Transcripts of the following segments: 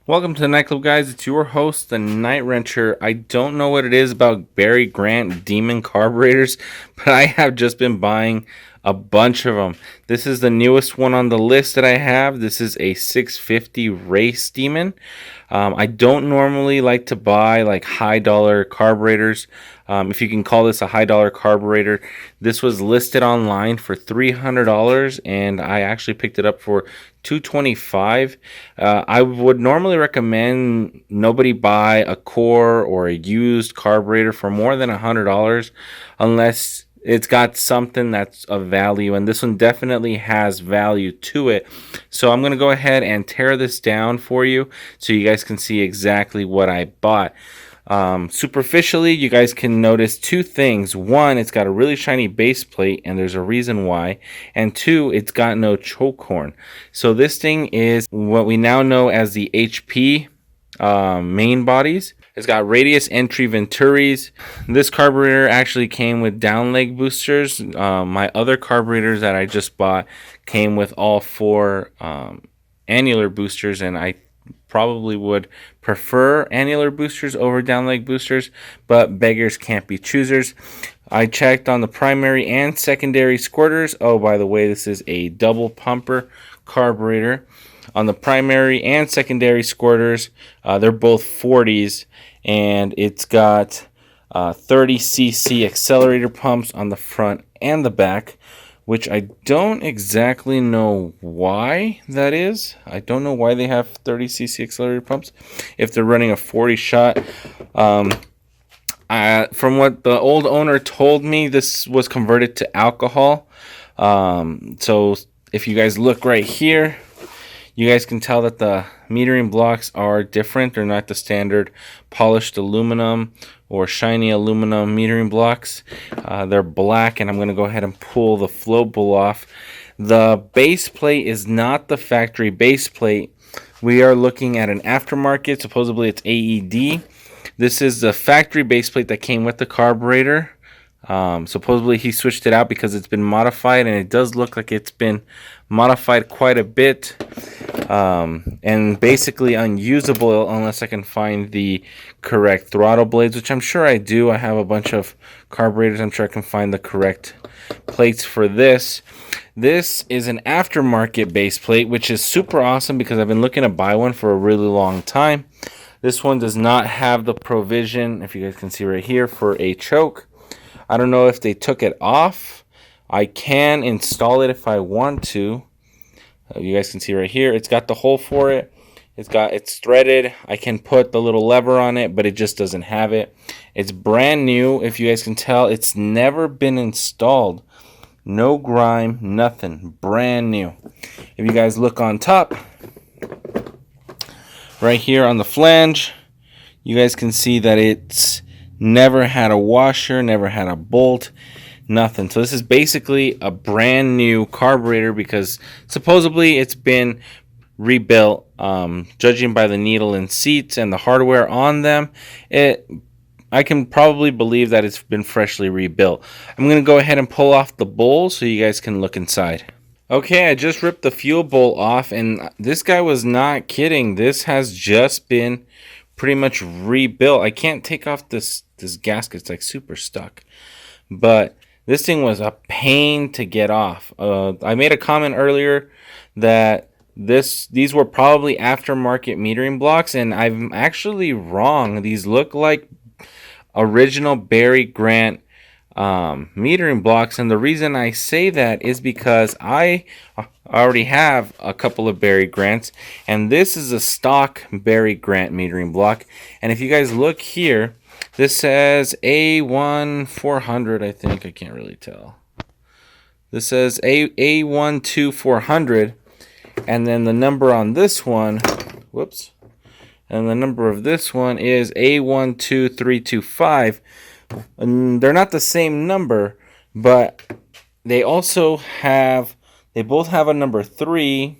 Welcome to the Nightclub, guys. It's your host, the Night Wrencher. I don't know what it is about Barry Grant Demon Carburetors, but I have just been buying a bunch of them. This is the newest one on the list that I have. This is a 650 Race Demon. I don't normally like to buy like high dollar carburetors. If you can call this a high dollar carburetor. This was listed online for $300 and I actually picked it up for $225. I would normally recommend nobody buy a core or a used carburetor for more than $100 unless it's got something that's of value, and this one definitely has value to it. So I'm going to go ahead and tear this down for you so you guys can see exactly what I bought. Superficially, you guys can notice two things. One, it's got a really shiny base plate, and there's a reason why. And two, it's got no choke horn. So this thing is what we now know as the HP main bodies. It's got radius entry venturis. This carburetor actually came with down leg boosters. My other carburetors that I just bought came with all four annular boosters, and I probably would prefer annular boosters over down leg boosters, but beggars can't be choosers. I checked on the primary and secondary squirters. Oh, by the way, this is a double pumper carburetor. On the primary and secondary squirters, they're both 40s, and it's got 30cc accelerator pumps on the front and the back, which I don't exactly know why that is. I don't know why they have 30cc accelerator pumps if they're running a 40 shot. From what the old owner told me, this was converted to alcohol. So if you guys look right here, you guys can tell that the metering blocks are different. They're not the standard polished aluminum or shiny aluminum metering blocks. They're black, and I'm going to go ahead and pull the float bowl off. The base plate is not the factory base plate. We are looking at an aftermarket. Supposedly it's AED. This is the factory base plate that came with the carburetor. Supposedly he switched it out because it's been modified, and it does look like it's been modified quite a bit, and basically unusable unless I can find the correct throttle blades, which I'm sure I do. I have a bunch of carburetors. I'm sure I can find the correct plates for this. This is an aftermarket base plate, which is super awesome because I've been looking to buy one for a really long time. This one does not have the provision, if you guys can see right here, for a choke. I don't know if they took it off. I can install it if I want to. You guys can see right here, it's got the hole for it. It's threaded. I can put the little lever on it, but it just doesn't have it. It's brand new. If you guys can tell, it's never been installed. No grime, nothing. Brand new. If you guys look on top, right here on the flange, you guys can see that it's never had a washer, never had a bolt, nothing. So this is basically a brand new carburetor because supposedly it's been rebuilt. Judging by the needle and seats and the hardware on them, I can probably believe that it's been freshly rebuilt. I'm going to go ahead and pull off the bowl so you guys can look inside. Okay, I just ripped the fuel bowl off, and this guy was not kidding. This has just been pretty much rebuilt. I can't take off this gasket. It's like super stuck. But this thing was a pain to get off. I made a comment earlier that these were probably aftermarket metering blocks, and I'm actually wrong. These look like original Barry Grant metering blocks, and the reason I say that is because I already have a couple of Barry Grants, and this is a stock Barry Grant metering block. And if you guys look here, this says A1400, I think. I can't really tell. This says A12400, and then the number on this one, whoops, and the number of this one is A12325. And they're not the same number, but they both have a number 3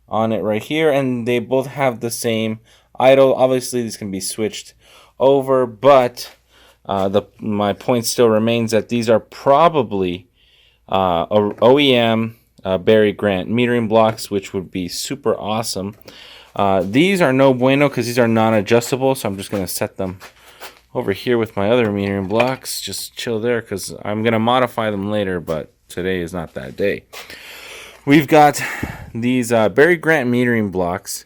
on it right here, and they both have the same idle. Obviously, these can be switched over, but my point still remains that these are probably OEM Barry Grant metering blocks, which would be super awesome. These are no bueno because these are non-adjustable, so I'm just going to set them over here with my other metering blocks. Just chill there because I'm going to modify them later, but today is not that day. We've got these Barry Grant metering blocks.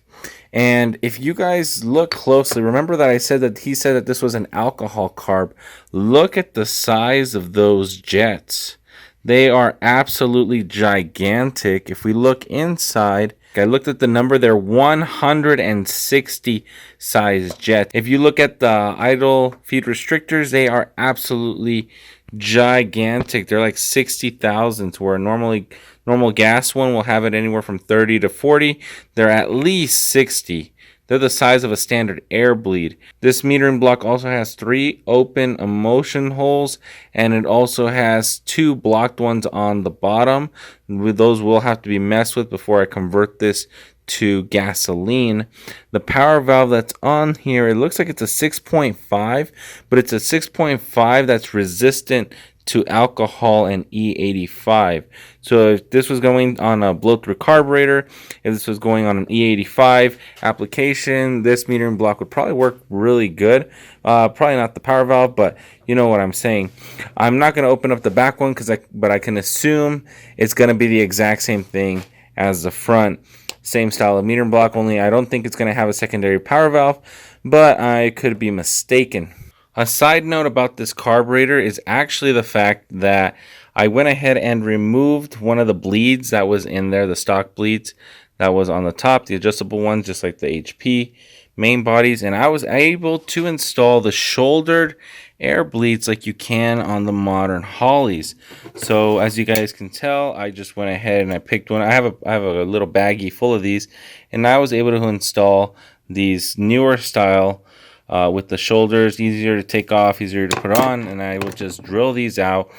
And if you guys look closely, remember that I said that he said that this was an alcohol carb. Look at the size of those jets. They are absolutely gigantic. If we look inside, I looked at the number, they're 160 size jets. If you look at the idle feed restrictors, they are absolutely gigantic. They're like 60 thousandths, where normal gas one will have it anywhere from 30 to 40. They're at least 60. They're the size of a standard air bleed. This metering block also has 3 open emulsion holes, and it also has 2 blocked ones on the bottom. Those will have to be messed with before I convert this to gasoline. The power valve that's on here, it looks like it's a 6.5, but it's a 6.5 that's resistant to alcohol and E85. So if this was going on a blow-through carburetor, if this was going on an E85 application, this metering block would probably work really good. Probably not the power valve, but you know what I'm saying. I'm not going to open up the back one but I can assume it's going to be the exact same thing as the front. Same style of metering block, only I don't think it's going to have a secondary power valve, but I could be mistaken. A side note about this carburetor is actually the fact that I went ahead and removed one of the bleeds that was in there, the stock bleeds that was on the top, the adjustable ones, just like the HP main bodies, and I was able to install the shouldered air bleeds like you can on the modern Holleys. So as you guys can tell, I just went ahead and I picked one. I have a little baggie full of these, and I was able to install these newer style with the shoulders, easier to take off, easier to put on, and I will just drill these out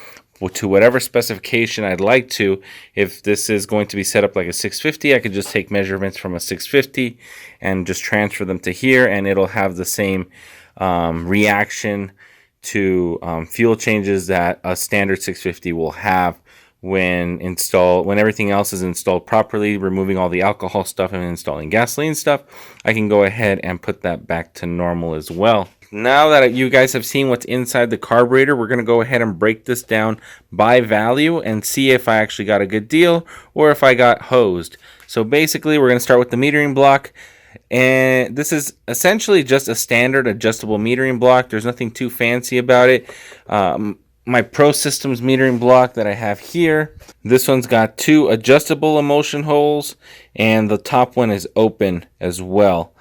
to whatever specification I'd like to. If this is going to be set up like a 650, I could just take measurements from a 650 and just transfer them to here, and it'll have the same reaction to fuel changes that a standard 650 will have when everything else is installed properly, removing all the alcohol stuff and installing gasoline stuff. I can go ahead and put that back to normal as well. Now that you guys have seen what's inside the carburetor, we're going to go ahead and break this down by value and see if I actually got a good deal or if I got hosed. So basically, we're going to start with the metering block. And this is essentially just a standard adjustable metering block. There's nothing too fancy about it. My Pro Systems metering block that I have here, this one's got 2 adjustable emulsion holes, and the top one is open as well.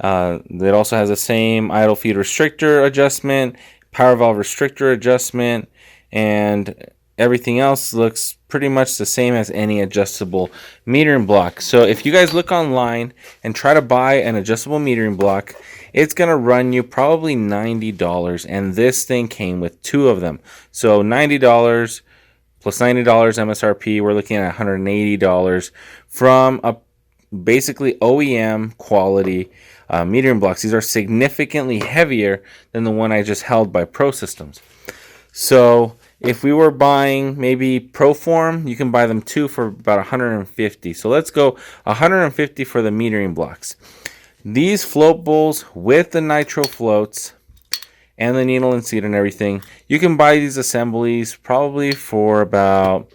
It also has the same idle feed restrictor adjustment, power valve restrictor adjustment, and everything else looks pretty much the same as any adjustable metering block. So if you guys look online and try to buy an adjustable metering block, it's going to run you probably $90, and this thing came with 2 of them. So $90 plus $90 MSRP, we're looking at $180 from a basically OEM quality metering blocks. These are significantly heavier than the one I just held by Pro Systems. So if we were buying maybe Proform, you can buy them 2 for about $150. So let's go $150 for the metering blocks. These float bowls with the nitro floats and the needle and seat and everything, you can buy these assemblies probably for about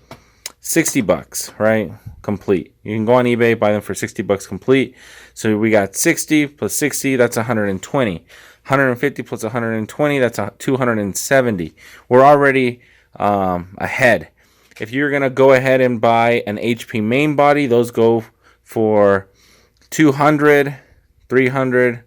$60, right? Complete. You can go on eBay, buy them for $60 complete. So we got 60 plus 60, that's 120. 150 plus 120, that's 270. We're already ahead. If you're going to go ahead and buy an HP main body, those go for 200, 300.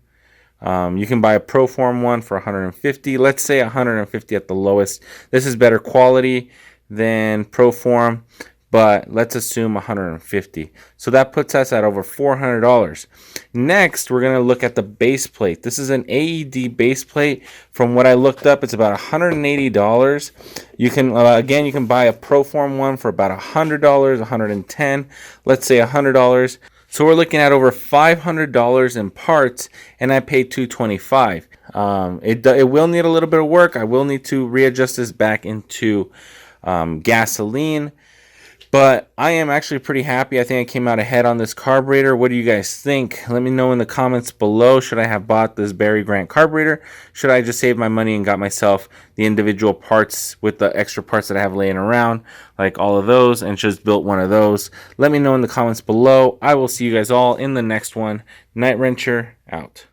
You can buy a Proform one for 150. Let's say 150 at the lowest. This is better quality than Proform, but let's assume 150. So that puts us at over $400. Next, we're going to look at the base plate. This is an AED base plate. From what I looked up, it's about $180. You can again, you can buy a Proform one for about $100, $110. Let's say $100. So we're looking at over $500 in parts, and I paid $225. It will need a little bit of work. I will need to readjust this back into gasoline. But I am actually pretty happy. I think I came out ahead on this carburetor. What do you guys think? Let me know in the comments below. Should I have bought this Barry Grant carburetor? Should I just save my money and got myself the individual parts with the extra parts that I have laying around, like all of those, and just built one of those? Let me know in the comments below. I will see you guys all in the next one. Night Wrencher out.